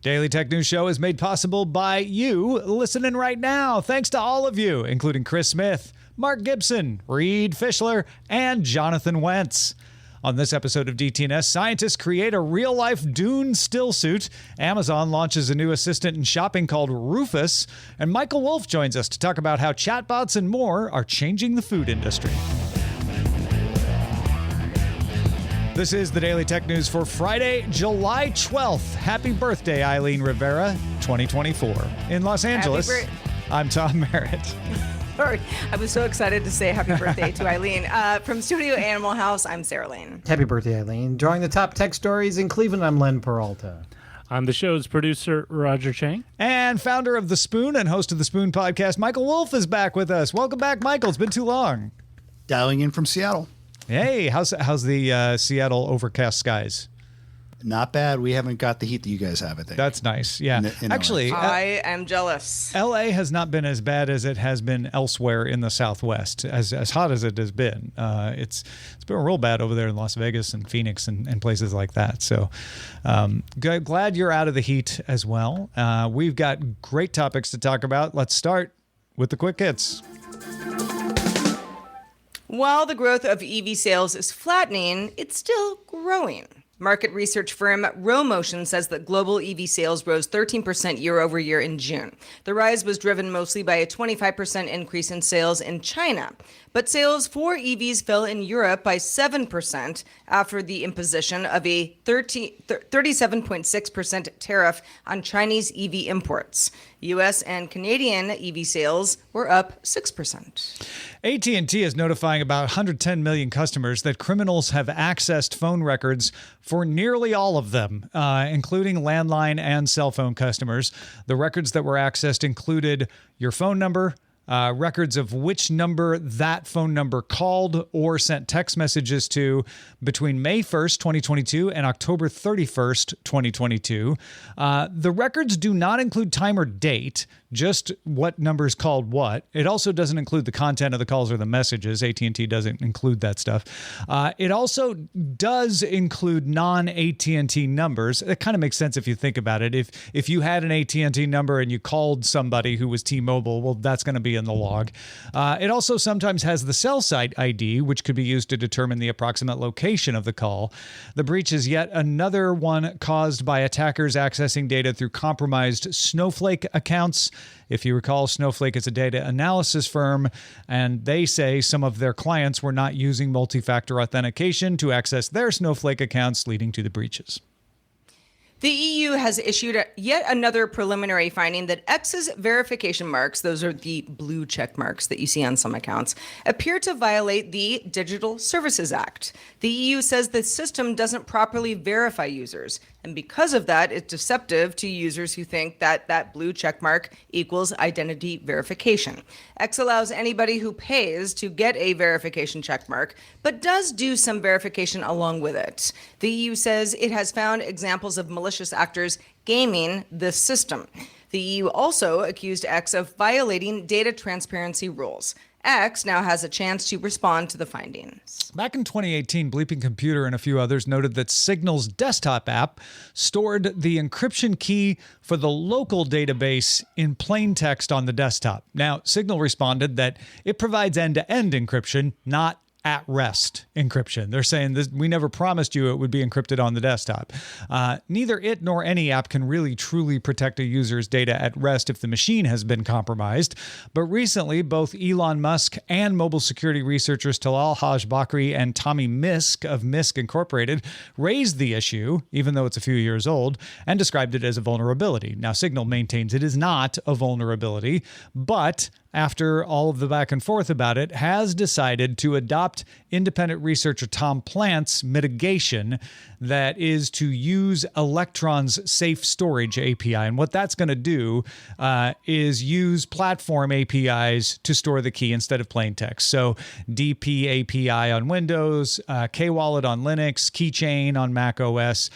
Daily Tech News Show is made possible by you listening right now. Thanks to all of you, including Chris Smith, Mark Gibson, Reed Fischler, and Jonathan Wentz. On this episode of DTNS, scientists create a real-life Dune still suit. Amazon launches a new assistant in shopping called Rufus. And Michael Wolff joins us to talk about how chatbots and more are changing the food industry. This is the Daily Tech News for Friday, July 12th. Happy birthday, Eileen Rivera, 2024. In Los Angeles, I'm Tom Merritt. Sorry, I was so excited to say happy birthday to Eileen. From Studio Animal House, I'm Sarah Lane. Happy birthday, Eileen. Drawing the top tech stories in Cleveland, I'm Len Peralta. I'm the show's producer, Roger Chang. And founder of The Spoon and host of The Spoon podcast, Michael Wolff, is back with us. Welcome back, Michael. It's been too long. Dialing in from Seattle. Hey, how's the Seattle overcast skies? Not bad. We haven't got the heat that you guys have, I think. That's nice. Yeah. Actually, I am jealous. LA has not been as bad as it has been elsewhere in the Southwest, as hot as it has been. It's been real bad over there in Las Vegas and Phoenix and places like that. So glad you're out of the heat as well. We've got great topics to talk about. Let's start with the quick hits. While the growth of EV sales is flattening, it's still growing. Market research firm RowMotion says that global EV sales rose 13% year over year in June. The rise was driven mostly by a 25% increase in sales in China. But sales for EVs fell in Europe by 7% after the imposition of a 37.6% tariff on Chinese EV imports. U.S. and Canadian EV sales were up 6%. AT&T is notifying about 110 million customers that criminals have accessed phone records for nearly all of them, including landline and cell phone customers. The records that were accessed included your phone number, records of which number that phone number called or sent text messages to between May 1st, 2022 and October 31st, 2022. The records do not include time or date, just what numbers called what. It also doesn't include the content of the calls or the messages. AT&T doesn't include that stuff. It also does include non-AT&T numbers. It kind of makes sense if you think about it. If you had an AT&T number and you called somebody who was T-Mobile, well, that's going to be in the log. It also sometimes has the cell site ID, which could be used to determine the approximate location of the call. The breach is yet another one caused by attackers accessing data through compromised Snowflake accounts. If you recall, Snowflake is a data analysis firm, and they say some of their clients were not using multi-factor authentication to access their Snowflake accounts, leading to the breaches. The EU has issued yet another preliminary finding that X's verification marks, those are the blue check marks that you see on some accounts, appear to violate the Digital Services Act. The EU says the system doesn't properly verify users, and because of that, it's deceptive to users who think that that blue check mark equals identity verification. X allows anybody who pays to get a verification check mark, but does do some verification along with it. The EU says it has found examples of malicious actors gaming this system. The EU also accused X of violating data transparency rules. X now has a chance to respond to the findings. Back in 2018, Bleeping Computer and a few others noted that Signal's desktop app stored the encryption key for the local database in plain text on the desktop. Now, Signal responded that it provides end-to-end encryption, not at-rest encryption. They're saying this, we never promised you it would be encrypted on the desktop. Neither it nor any app can really truly protect a user's data at rest if the machine has been compromised. But recently, both Elon Musk and mobile security researchers Talal Haj-Bakri and Tommy Misk of Misk Incorporated raised the issue, even though it's a few years old, and described it as a vulnerability. Now, Signal maintains it is not a vulnerability, but after all of the back and forth about it, has decided to adopt independent researcher Tom Plant's mitigation that is to use Electron's safe storage API. And what that's going to do is use platform APIs to store the key instead of plain text. So DP API on Windows, K-Wallet on Linux, Keychain on Mac OS.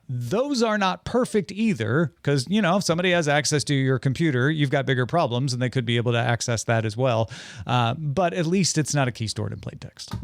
Those are not perfect either because, you know, if somebody has access to your computer, you've got bigger problems and they could be able to access that as well. But at least it's not a key stored in plain text.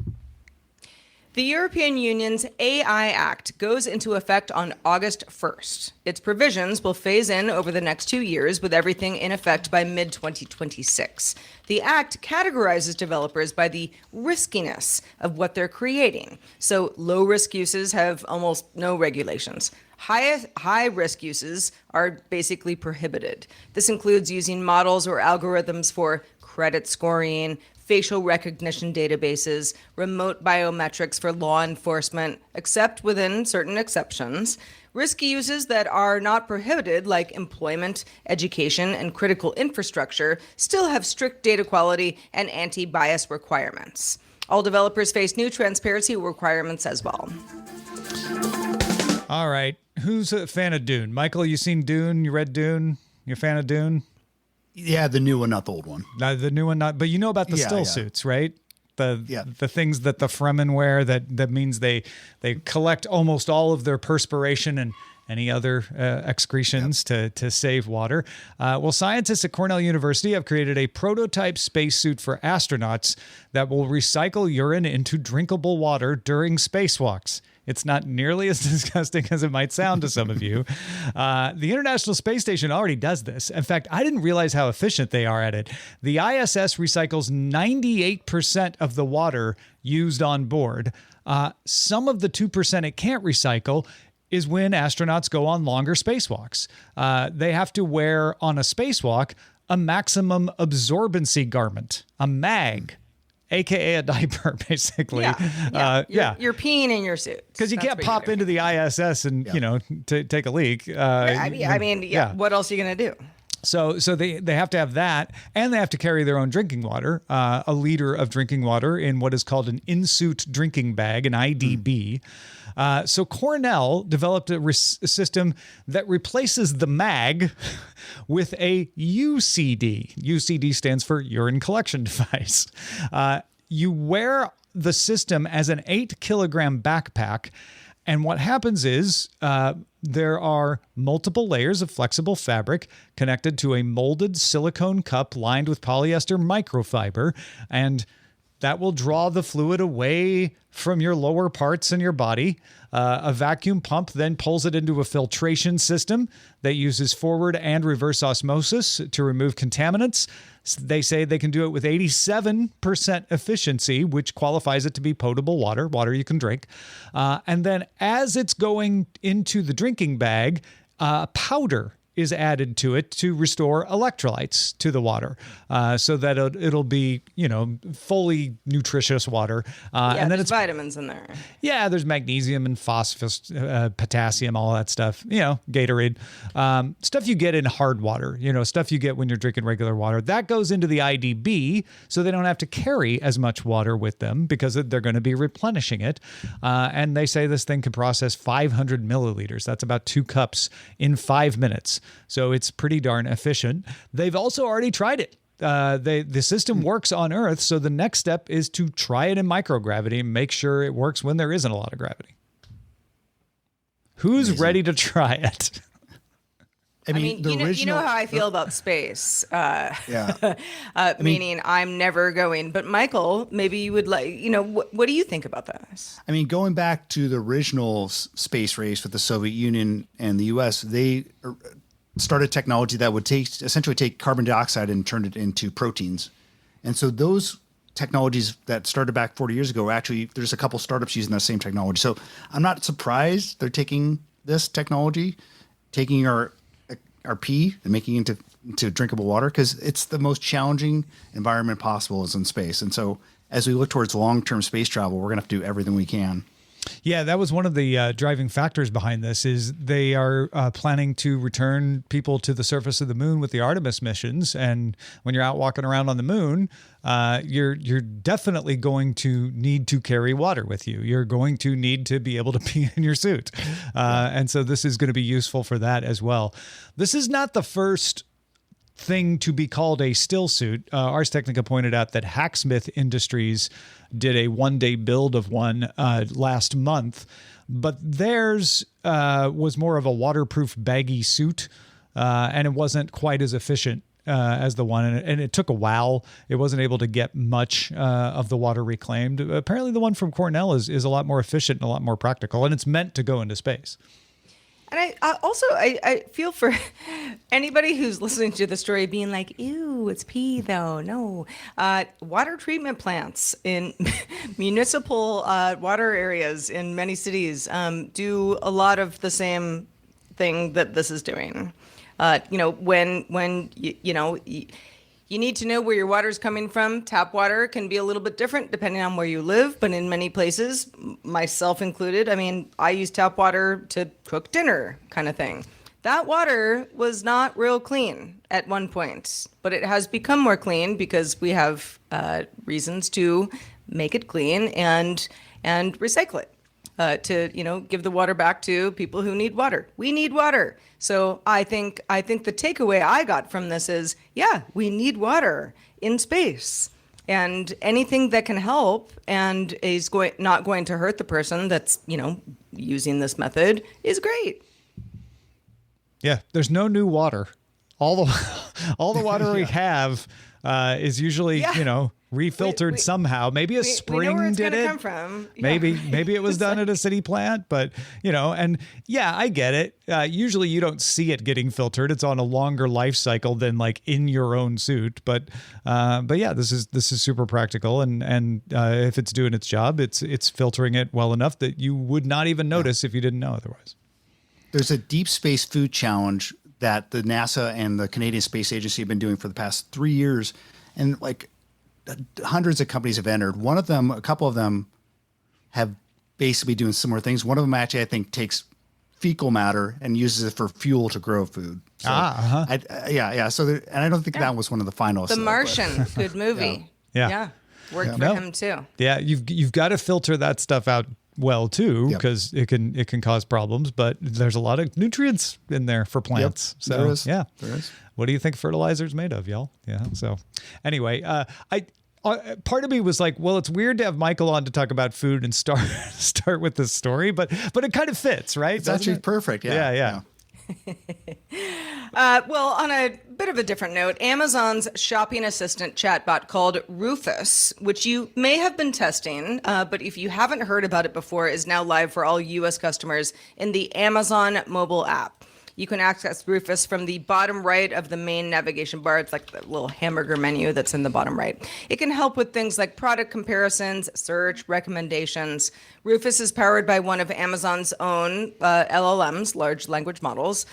The European Union's AI Act goes into effect on August 1st. Its provisions will phase in over the next 2 years, with everything in effect by mid-2026. The Act categorizes developers by the riskiness of what they're creating. So low-risk uses have almost no regulations. High-risk uses are basically prohibited. This includes using models or algorithms for credit scoring, facial recognition databases, remote biometrics for law enforcement, except within certain exceptions. Risky uses that are not prohibited, like employment, education, and critical infrastructure, still have strict data quality and anti-bias requirements. All developers face new transparency requirements as well. All right. Who's a fan of Dune? Michael, you seen Dune? You read Dune? You a fan of Dune? Yeah, the new one, not the old one. The new one, not. But you know about the still suits, right? The things that the Fremen wear. That means they collect almost all of their perspiration and any other excretions to save water. Well, scientists at Cornell University have created a prototype spacesuit for astronauts that will recycle urine into drinkable water during spacewalks. It's not nearly as disgusting as it might sound to some of you. The International Space Station already does this. In fact, I didn't realize how efficient they are at it. The ISS recycles 98% of the water used on board. Some of the 2% it can't recycle is when astronauts go on longer spacewalks. They have to wear on a spacewalk a maximum absorbency garment, a MAG. AKA a diaper, basically. You're peeing in your suit. Because you can't pop into the ISS and, take a leak. What else are you going to do? So they have to have that, and they have to carry their own drinking water, a liter of drinking water in what is called an in-suit drinking bag, an IDB. So Cornell developed a system that replaces the MAG with a UCD. UCD stands for urine collection device. You wear the system as an 8-kilogram backpack, and what happens is there are multiple layers of flexible fabric connected to a molded silicone cup lined with polyester microfiber, and that will draw the fluid away from your lower parts in your body. A vacuum pump then pulls it into a filtration system that uses forward and reverse osmosis to remove contaminants. They say they can do it with 87% efficiency, which qualifies it to be potable water you can drink. And then as it's going into the drinking bag, powder is added to it to restore electrolytes to the water, so that it'll be, fully nutritious water. And then there's vitamins in there. Yeah, there's magnesium and phosphorus, potassium, all that stuff. Gatorade, stuff you get in hard water. Stuff you get when you're drinking regular water. That goes into the IDB, so they don't have to carry as much water with them because they're going to be replenishing it. And they say this thing can process 500 milliliters. That's about 2 cups in 5 minutes. So it's pretty darn efficient. They've also already tried it. The system works on Earth, so the next step is to try it in microgravity and make sure it works when there isn't a lot of gravity. Who's ready to try it? You know how I feel about space. Meaning I'm never going. But Michael, maybe you would what do you think about this? Going back to the original space race with the Soviet Union and the U.S., they started technology that would essentially take carbon dioxide and turn it into proteins. And so those technologies that started back 40 years ago, actually, there's a couple startups using that same technology. So I'm not surprised they're taking this technology, taking our pee and making it into drinkable water, because it's the most challenging environment possible is in space. And so as we look towards long-term space travel, we're going to have to do everything we can. Yeah, that was one of the driving factors behind this. Is they are planning to return people to the surface of the moon with the Artemis missions, and when you're out walking around on the moon, you're definitely going to need to carry water with you. You're going to need to be able to pee in your suit, and so this is going to be useful for that as well. This is not the first thing to be called a still suit. Ars Technica pointed out that Hacksmith Industries did a one-day build of one last month, but theirs was more of a waterproof baggy suit, and it wasn't quite as efficient as the one, and it took a while. It wasn't able to get much of the water reclaimed. Apparently, the one from Cornell is a lot more efficient and a lot more practical, and it's meant to go into space. And I feel for anybody who's listening to the story being like, ew, it's pee though. No. Water treatment plants in municipal water areas in many cities do a lot of the same thing that this is doing. When you need to know where your water is coming from. Tap water can be a little bit different depending on where you live, but in many places, myself included, I mean, I use tap water to cook dinner kind of thing. That water was not real clean at one point, but it has become more clean because we have reasons to make it clean and recycle it. To give the water back to people who need water. We need water. So I think the takeaway I got from this is, yeah, we need water in space, and anything that can help and is not going to hurt the person that's using this method is great. Yeah, there's no new water. All the water we have is usually refiltered somehow. Maybe a spring we know where it's did it. Come from. Yeah. Maybe it was done at a city plant, but and yeah, I get it. Usually you don't see it getting filtered. It's on a longer life cycle than like in your own suit. But yeah, this is super practical, and if it's doing its job, it's filtering it well enough that you would not even notice if you didn't know otherwise. There's a deep space food challenge that the NASA and the Canadian Space Agency have been doing for the past 3 years, and like hundreds of companies have entered. A couple of them have basically doing similar things. One of them actually, I think, takes fecal matter and uses it for fuel to grow food. So yeah. So and I don't think that was one of the finalists. The Martian, good movie. Yeah. Worked for him too. Yeah, you've got to filter that stuff out well too, because it can cause problems. But there's a lot of nutrients in there for plants. So there is. Yeah, there is. What do you think fertilizer's made of, y'all? Yeah. So anyway, part of me was like, well, it's weird to have Michael on to talk about food and start with this story, but it kind of fits, right? It's actually perfect. Yeah. Well, on a bit of a different note, Amazon's shopping assistant chatbot called Rufus, which you may have been testing, but if you haven't heard about it before, is now live for all U.S. customers in the Amazon mobile app. You can access Rufus from the bottom right of the main navigation bar. It's like the little hamburger menu that's in the bottom right. It can help with things like product comparisons, search, recommendations. Rufus is powered by one of Amazon's own LLMs, large language models,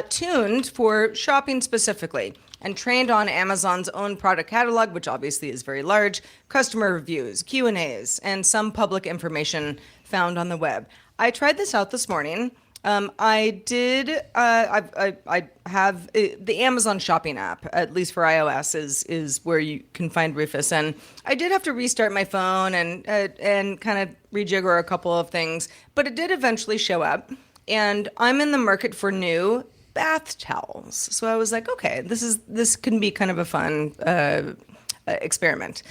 tuned for shopping specifically, and trained on Amazon's own product catalog, which obviously is very large, customer reviews, Q&As, and some public information found on the web. I tried this out this morning. I have the Amazon shopping app, at least for iOS, is where you can find Rufus. And I did have to restart my phone and kind of rejigger a couple of things, but it did eventually show up. And I'm in the market for new bath towels. So I was like, okay, this can be kind of a fun experiment.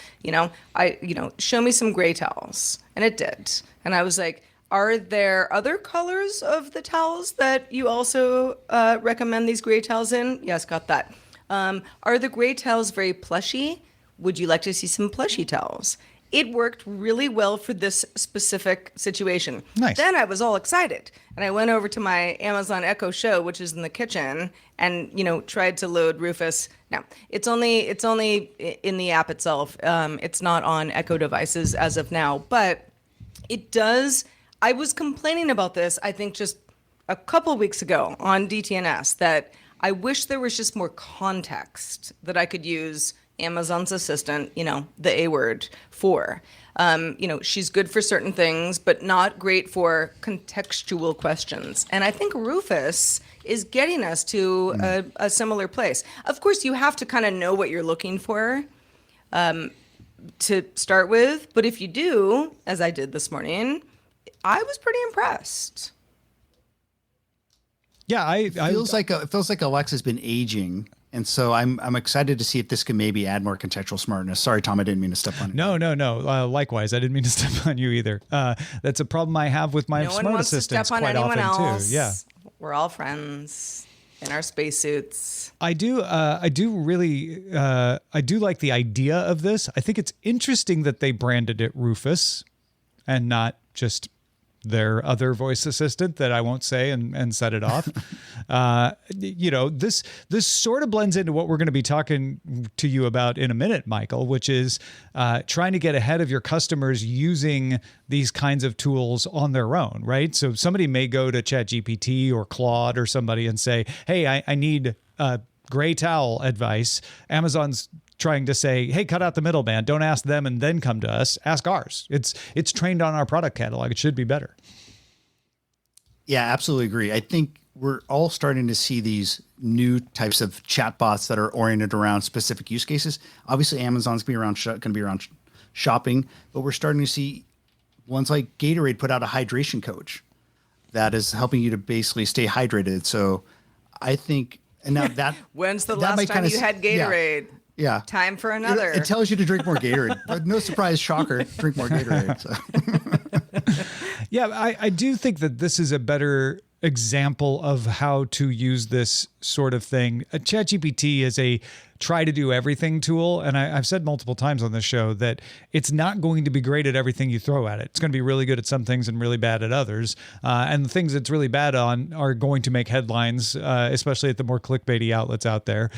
Show me some gray towels. And it did. And I was like, are there other colors of the towels that you also recommend these gray towels in? Yes, got that. Are the gray towels very plushy? Would you like to see some plushy towels? It worked really well for this specific situation. Nice. Then I was all excited, and I went over to my Amazon Echo Show, which is in the kitchen, and tried to load Rufus. Now it's only in the app itself. It's not on Echo devices as of now, but it does. I was complaining about this, I think, just a couple weeks ago on DTNS, that I wish there was just more context that I could use Amazon's assistant, the A word, for. She's good for certain things, but not great for contextual questions. And I think Rufus is getting us to a similar place. Of course, you have to kind of know what you're looking for to start with. But if you do, as I did this morning, I was pretty impressed. Yeah, it feels like Alexa's been aging, and so I'm excited to see if this can maybe add more contextual smartness. Sorry, Tom, I didn't mean to step on you. No. Likewise, I didn't mean to step on you either. That's a problem I have with my smart assistants quite often too. Yeah, we're all friends. in our spacesuits. I do really like the idea of this. I think it's interesting that they branded it Rufus and not just their other voice assistant that I won't say and set it off. This sort of blends into what we're going to be talking to you about in a minute, Michael, which is trying to get ahead of your customers using these kinds of tools on their own, right? So somebody may go to ChatGPT or Claude or somebody and say, hey, I need gray towel advice. Amazon's trying to say, hey, cut out the middleman. Don't ask them and then come to us. Ask ours. It's trained on our product catalog. It should be better. Yeah, absolutely agree. I think we're all starting to see these new types of chatbots that are oriented around specific use cases. Obviously, Amazon's going to be around shopping, but we're starting to see ones like Gatorade put out a hydration coach that is helping you to basically stay hydrated. So I think, and now that when's the last time you had Gatorade? Yeah. Time for another. It tells you to drink more Gatorade. But no surprise, shocker, drink more Gatorade. So. Yeah, I do think that this is a better example of how to use this sort of thing. ChatGPT is a try to do everything tool. And I've said multiple times on this show that it's not going to be great at everything you throw at it. It's going to be really good at some things and really bad at others. And the things it's really bad on are going to make headlines, especially at the more clickbaity outlets out there.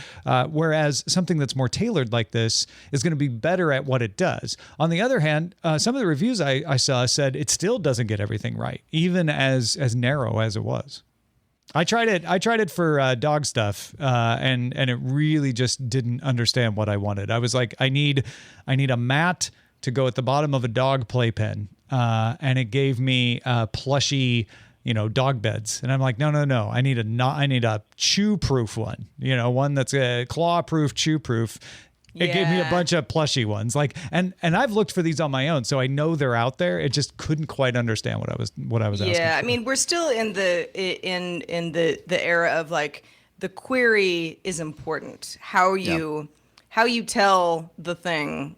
Whereas something that's more tailored like this is going to be better at what it does. On the other hand, some of the reviews I saw said it still doesn't get everything right, even as narrow as it was. I tried it for dog stuff, and it really just didn't understand what I wanted. I was like, I need a mat to go at the bottom of a dog playpen, and it gave me plushy, dog beds, and I'm like, no, I need a chew-proof one, one that's a claw-proof, chew-proof. It gave me a bunch of plushy ones, and I've looked for these on my own, so I know they're out there. It just couldn't quite understand what I was asking. Yeah, for. I mean, we're still in the era of like the query is important. How you tell the thing,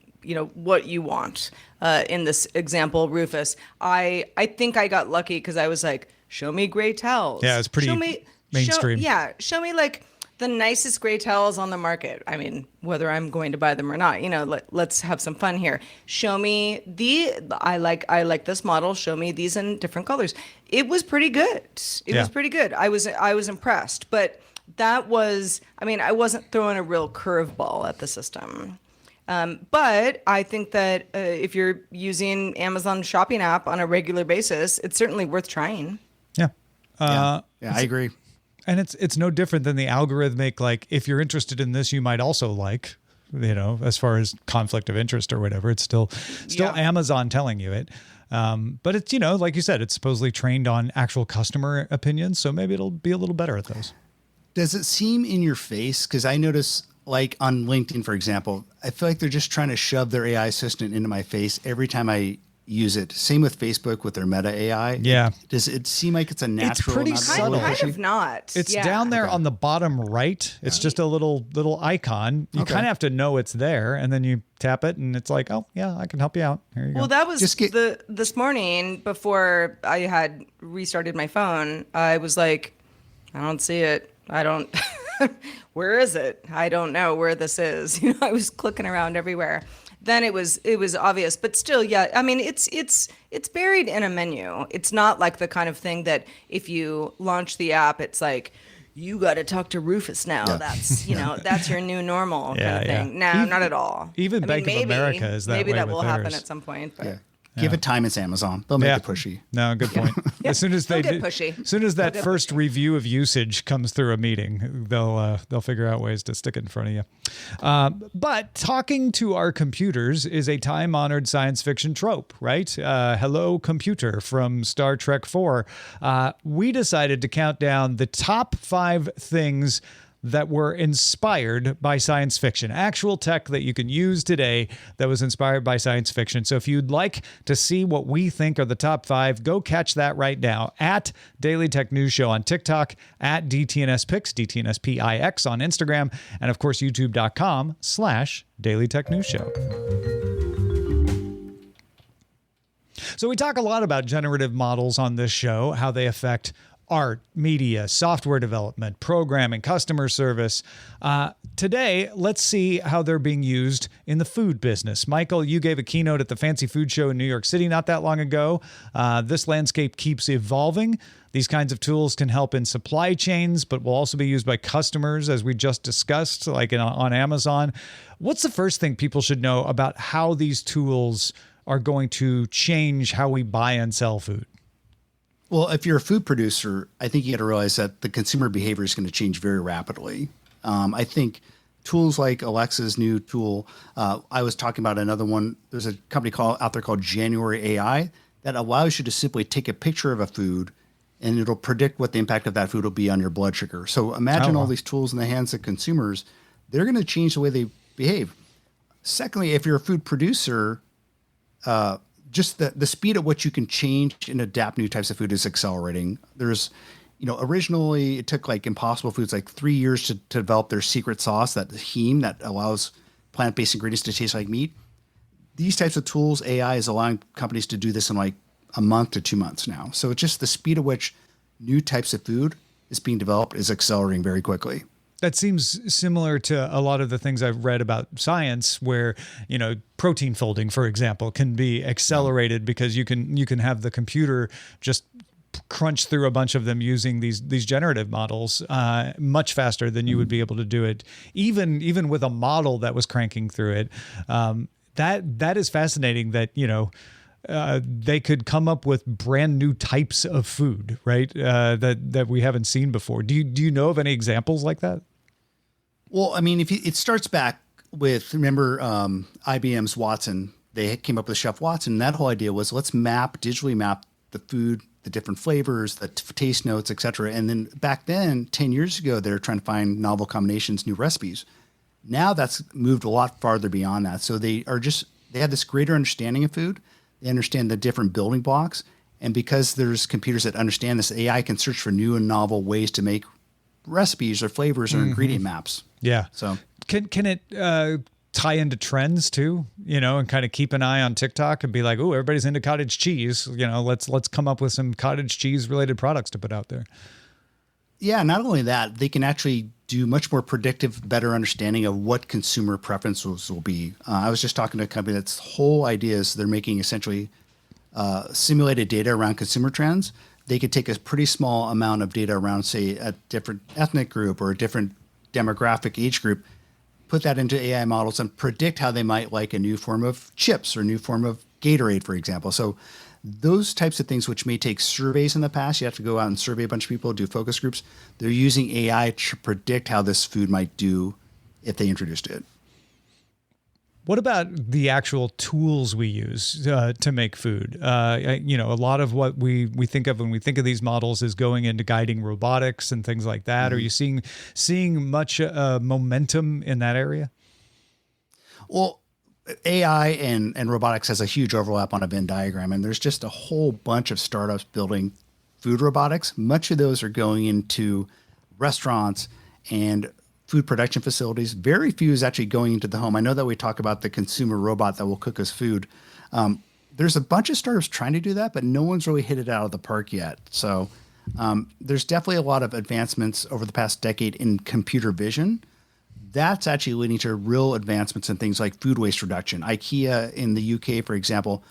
what you want. In this example, Rufus, I think I got lucky because I was like, show me gray towels. Yeah, it's pretty mainstream. Show me like the nicest gray towels on the market. I mean, whether I'm going to buy them or not, let's have some fun here. Show me I like this model. Show me these in different colors. It was pretty good. It was pretty good. I was impressed, but that was, I wasn't throwing a real curveball at the system. But I think that if you're using Amazon shopping app on a regular basis, it's certainly worth trying. Yeah. I agree. And it's no different than the algorithmic, like, if you're interested in this, you might also like, as far as conflict of interest or whatever. It's still Amazon telling you it. But it's, like you said, it's supposedly trained on actual customer opinions. So maybe it'll be a little better at those. Does it seem in your face? Because I notice, like on LinkedIn, for example, I feel like they're just trying to shove their AI assistant into my face every time I use it. Same with Facebook with their Meta AI. Yeah. Does it seem like it's a natural? It's pretty subtle. Kind of not. It's down there on the bottom right. It's just a little icon. You kind of have to know it's there, and then you tap it, and it's like, oh yeah, I can help you out. Here you go. Well, that was this morning before I had restarted my phone. I was like, I don't see it. I don't. Where is it? I don't know where this is. I was clicking around everywhere. Then it was obvious, but still, yeah. I mean, it's buried in a menu. It's not like the kind of thing that if you launch the app, it's like, you got to talk to Rufus now. Yeah. That's that's your new normal kind of thing. No, not at all. Even Bank of America is that way. Maybe that will happen theirs. at some point. But. Yeah. Give it time. It's Amazon. They'll make it pushy. No, good point. As soon as get pushy. As soon as that first review of usage comes through a meeting, they'll figure out ways to stick it in front of you. But talking to our computers is a time-honored science fiction trope, right? Hello, computer from Star Trek IV. We decided to count down the top 5 things that were inspired by science fiction, actual tech that you can use today that was inspired by science fiction. So if you'd like to see what we think are the top 5, go catch that right now at Daily Tech News Show on TikTok, at DTNS Pix, DTNS PIX on Instagram, and of course, youtube.com/Daily Tech News Show. So we talk a lot about generative models on this show, how they affect art, media, software development, programming, customer service. Today, let's see how they're being used in the food business. Michael, you gave a keynote at the Fancy Food Show in New York City not that long ago. This landscape keeps evolving. These kinds of tools can help in supply chains, but will also be used by customers, as we just discussed, like on Amazon. What's the first thing people should know about how these tools are going to change how we buy and sell food? Well, if you're a food producer, I think you got to realize that the consumer behavior is going to change very rapidly. I think tools like Alexa's new tool, I was talking about another one. There's a company out there called January AI that allows you to simply take a picture of a food and it'll predict what the impact of that food will be on your blood sugar. So imagine all these tools in the hands of consumers. They're going to change the way they behave. Secondly, if you're a food producer, just the speed at which you can change and adapt new types of food is accelerating. There's, originally it took like Impossible Foods like 3 years to develop their secret sauce, that heme that allows plant-based ingredients to taste like meat. These types of tools, AI is allowing companies to do this in like a month to 2 months now. So it's just the speed at which new types of food is being developed is accelerating very quickly. That seems similar to a lot of the things I've read about science where, protein folding, for example, can be accelerated because you can have the computer just crunch through a bunch of them using these generative models much faster than you would be able to do it, even with a model that was cranking through it. That is fascinating that, they could come up with brand new types of food, right? That we haven't seen before. Do you know of any examples like that? Well, I mean, it starts back with, remember, IBM's Watson. They came up with Chef Watson. And that whole idea was let's digitally map the food, the different flavors, the taste notes, et cetera. And then back then, 10 years ago, they were trying to find novel combinations, new recipes. Now that's moved a lot farther beyond that. So they have this greater understanding of food. They understand the different building blocks. And because there's computers that understand this, AI can search for new and novel ways to make recipes or flavors or ingredient maps. Yeah. So can it tie into trends too, and kind of keep an eye on TikTok and be like, oh, everybody's into cottage cheese. Let's come up with some cottage cheese related products to put out there. Yeah. Not only that, they can actually do much more predictive, better understanding of what consumer preferences will be. I was just talking to a company that's whole idea is they're making essentially simulated data around consumer trends. They could take a pretty small amount of data around, say, a different ethnic group or a different demographic age group, put that into AI models and predict how they might like a new form of chips or a new form of Gatorade, for example. So those types of things, which may take surveys in the past, you have to go out and survey a bunch of people, do focus groups. They're using AI to predict how this food might do if they introduced it. What about the actual tools we use to make food? A lot of what we think of when we think of these models is going into guiding robotics and things like that. Are you seeing much momentum in that area? Well, AI and robotics has a huge overlap on a Venn diagram, and there's just a whole bunch of startups building food robotics. Much of those are going into restaurants and food production facilities. Very few is actually going into the home. I know that we talk about the consumer robot that will cook us food. There's a bunch of startups trying to do that, but no one's really hit it out of the park yet. So there's definitely a lot of advancements over the past decade in computer vision. That's actually leading to real advancements in things like food waste reduction. IKEA in the UK, for example,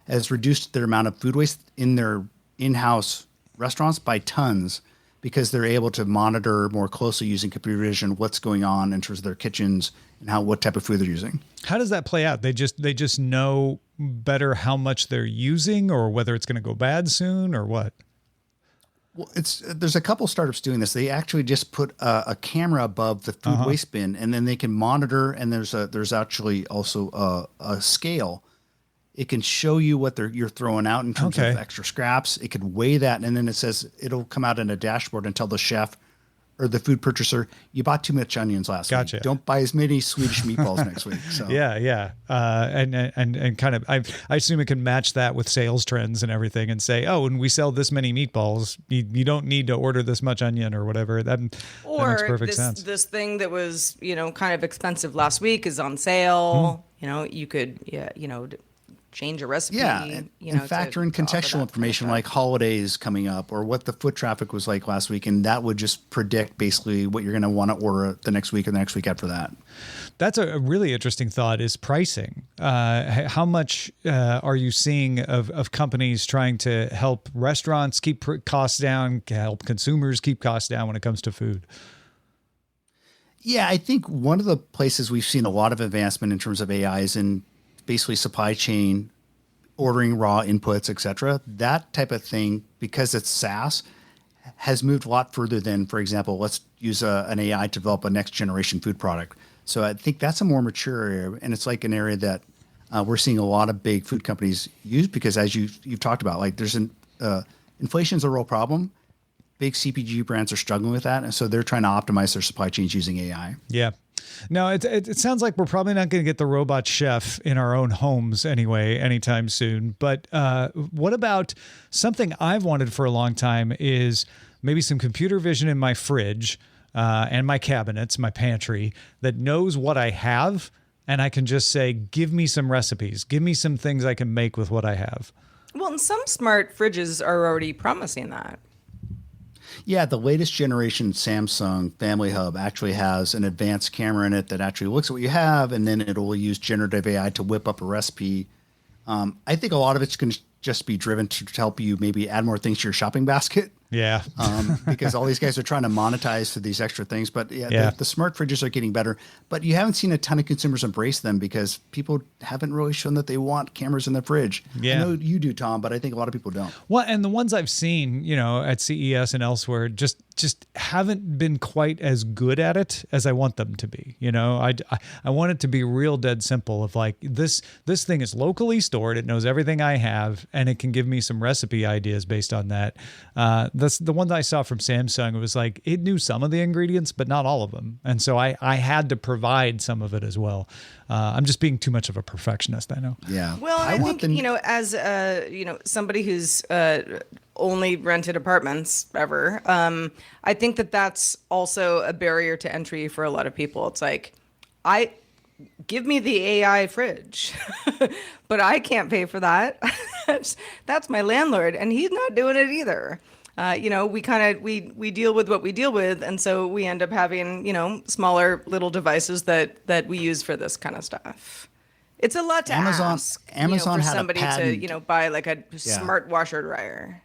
has reduced their amount of food waste in their in-house restaurants by tons because they're able to monitor more closely using computer vision what's going on in terms of their kitchens and what type of food they're using. How does that play out? They just know better how much they're using or whether it's going to go bad soon or what? Well, there's a couple startups doing this. They actually just put a camera above the food waste bin, and then they can monitor. And there's actually also a scale. It can show you what you're throwing out in terms of extra scraps. It could weigh that, and then it'll come out in a dashboard and tell the chef or the food purchaser, you bought too much onions last week. Don't buy as many Swedish meatballs next week. So yeah. And kind of, I assume it can match that with sales trends and everything and say, oh, when we sell this many meatballs, you don't need to order this much onion or whatever. That makes perfect sense. This thing that was, kind of expensive last week is on sale. You could, change a recipe. Yeah, you know, and factor to in offer that contextual kind of information stuff. like holidays coming up or what the foot traffic was like last week, and that would just predict basically what you're going to want to order the next week or the next week after that. That's a really interesting thought is pricing. How much are you seeing of companies trying to help restaurants keep costs down, help consumers keep costs down when it comes to food? Yeah, I think one of the places we've seen a lot of advancement in terms of AI is in basically supply chain, ordering raw inputs, et cetera. That type of thing, because it's SaaS, has moved a lot further than, for example, let's use an AI to develop a next generation food product. So I think that's a more mature area, and it's like an area that we're seeing a lot of big food companies use because, as you've talked about, like there's inflation's a real problem. Big CPG brands are struggling with that, and so they're trying to optimize their supply chains using AI. Yeah. No, it sounds like we're probably not going to get the robot chef in our own homes anyway anytime soon. But what about something I've wanted for a long time is maybe some computer vision in my fridge and my cabinets, my pantry, that knows what I have, and I can just say, give me some recipes, give me some things I can make with what I have. Well, and some smart fridges are already promising that. Yeah, the latest generation Samsung Family Hub actually has an advanced camera in it that actually looks at what you have, and then it'll use generative AI to whip up a recipe. I think a lot of it's going to just be driven to help you maybe add more things to your shopping basket. Yeah. Because all these guys are trying to monetize for these extra things. But Yeah. the smart fridges are getting better. But you haven't seen a ton of consumers embrace them because people haven't really shown that they want cameras in the fridge. Yeah. I know you do, Tom, but I think a lot of people don't. Well, and the ones I've seen, at CES and elsewhere, just haven't been quite as good at it as I want them to be. I want it to be real dead simple of like this thing is locally stored. It knows everything I have, and it can give me some recipe ideas based on that. That's the one that I saw from Samsung. It was like it knew some of the ingredients, but not all of them, and so I had to provide some of it as well. I'm just being too much of a perfectionist, I know. Yeah. Well, I think, as somebody who's only rented apartments ever, I think that's also a barrier to entry for a lot of people. It's like, give me the AI fridge, but I can't pay for that. That's my landlord, and he's not doing it either. We deal with what we deal with, and so we end up having smaller little devices that we use for this kind of stuff. It's a lot to ask. Amazon for had a somebody patent. to buy like a smart washer dryer.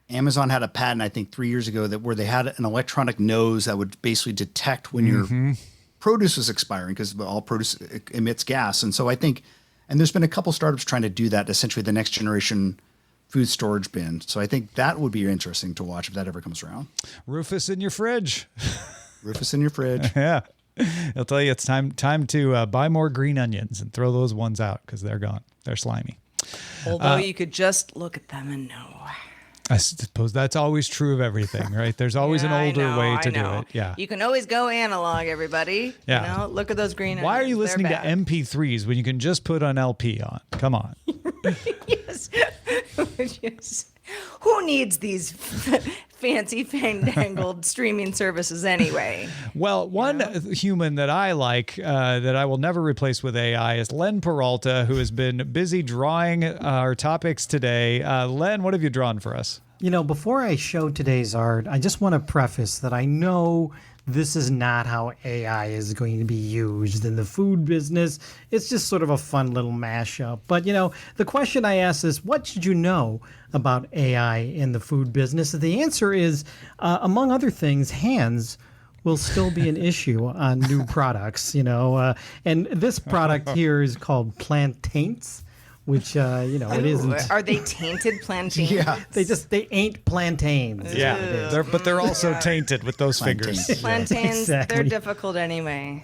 Amazon had a patent, I think, 3 years ago where they had an electronic nose that would basically detect when your produce was expiring because all produce emits gas. And so I think, and there's been a couple startups trying to do that, essentially the next generation food storage bin. So I think that would be interesting to watch if that ever comes around. Rufus in your fridge. Rufus in your fridge. Yeah. I'll tell you, it's time to buy more green onions and throw those ones out because they're gone. They're slimy. Although you could just look at them and know. I suppose that's always true of everything, right? There's always an older way to do it. Yeah. You can always go analog, everybody. Yeah. Look at those green Why are onions. you listening to They're bad. MP3s when you can just put an LP on? Come on. Yes. Yes. Who needs these fancy fandangled streaming services anyway? Well, one human that I like that I will never replace with AI is Len Peralta, who has been busy drawing our topics today. Len, what have you drawn for us? Before I show today's art, I just want to preface that I know this is not how AI is going to be used in the food business. It's just sort of a fun little mashup. But, the question I ask is, what should you know about AI in the food business? The answer is, among other things, hands will still be an issue on new products, and this product here is called plantains, which, it isn't. Are they tainted plantains? Yeah. They ain't plantains. Yeah, but they're also tainted with those Plantains. fingers. Plantains, Exactly. they're difficult anyway.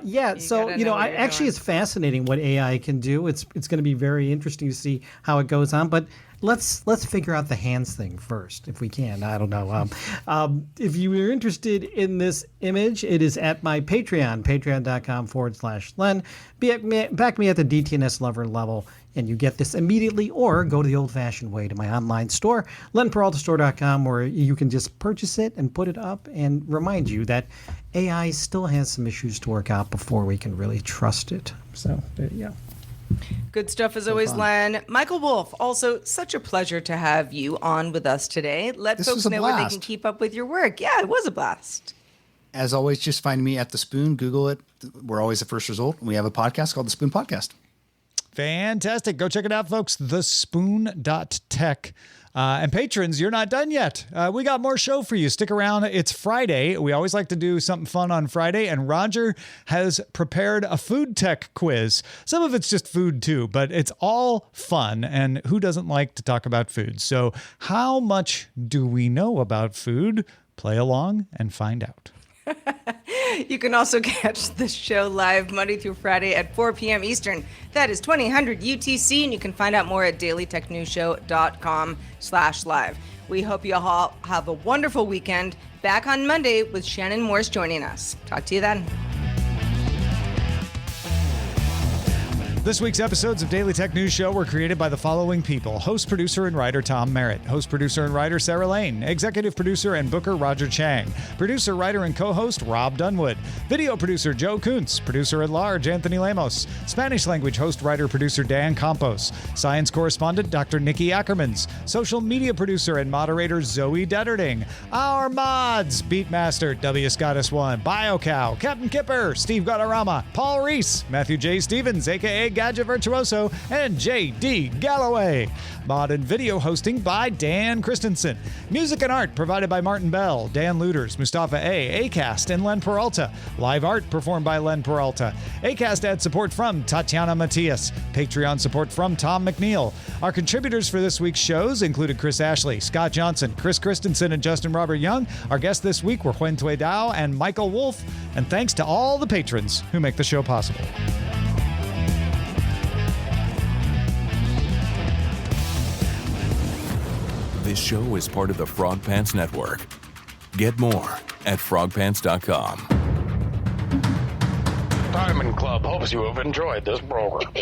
Yeah. So gotta know what you're actually, doing. it's fascinating what AI can do. It's going to be very interesting to see how it goes on. But let's figure out the hands thing first, if we can. I don't know. If you are interested in this image, it is at my Patreon, patreon.com/Len. Back me at the DTNS lover level, and you get this immediately, or go to the old-fashioned way to my online store, lenperaltastore.com, where you can just purchase it and put it up and remind you that AI still has some issues to work out before we can really trust it. So there you go. Good stuff as always, Len. Michael Wolf, also such a pleasure to have you on with us today. Let This folks was a know where they can blast. keep up with your work. Yeah, it was a blast. As always, just find me at The Spoon. Google it. We're always the first result. We have a podcast called The Spoon Podcast. Fantastic. Go check it out, folks. Thespoon.tech. And patrons, you're not done yet. We got more show for you. Stick around. It's Friday. We always like to do something fun on Friday, and Roger has prepared a food tech quiz. Some of it's just food too, but it's all fun, and who doesn't like to talk about food? So how much do we know about food? Play along and find out. You can also catch the show live Monday through Friday at 4 p.m. Eastern. That is 2000 UTC, and you can find out more at dailytechnewsshow.com/live. We hope you all have a wonderful weekend. Back on Monday with Shannon Morse joining us. Talk to you then. This week's episodes of Daily Tech News Show were created by the following people. Host, producer, and writer Tom Merritt. Host, producer, and writer Sarah Lane. Executive producer and booker Roger Chang. Producer, writer, and co-host Rob Dunwood. Video producer Joe Kuntz. Producer at large Anthony Lemos. Spanish language host, writer, producer Dan Campos. Science correspondent Dr. Nikki Ackermans. Social media producer and moderator Zoe Detterding. Our mods, Beatmaster W. Scottis1, BioCow, Captain Kipper, Steve Guadarrama, Paul Reese, Matthew J. Stevens, a.k.a. Gadget Virtuoso, and J.D. Galloway. Mod and video hosting by Dan Christensen. Music and art provided by Martin Bell, Dan Luters, Mustafa A., Acast, and Len Peralta. Live art performed by Len Peralta. Acast ad support from Tatiana Matias. Patreon support from Tom McNeil. Our contributors for this week's shows included Chris Ashley, Scott Johnson, Chris Christensen, and Justin Robert Young. Our guests this week were Huyen Tui Dao and Michael Wolf. And thanks to all the patrons who make the show possible. This show is part of the Frog Pants Network. Get more at frogpants.com. Diamond Club hopes you have enjoyed this program.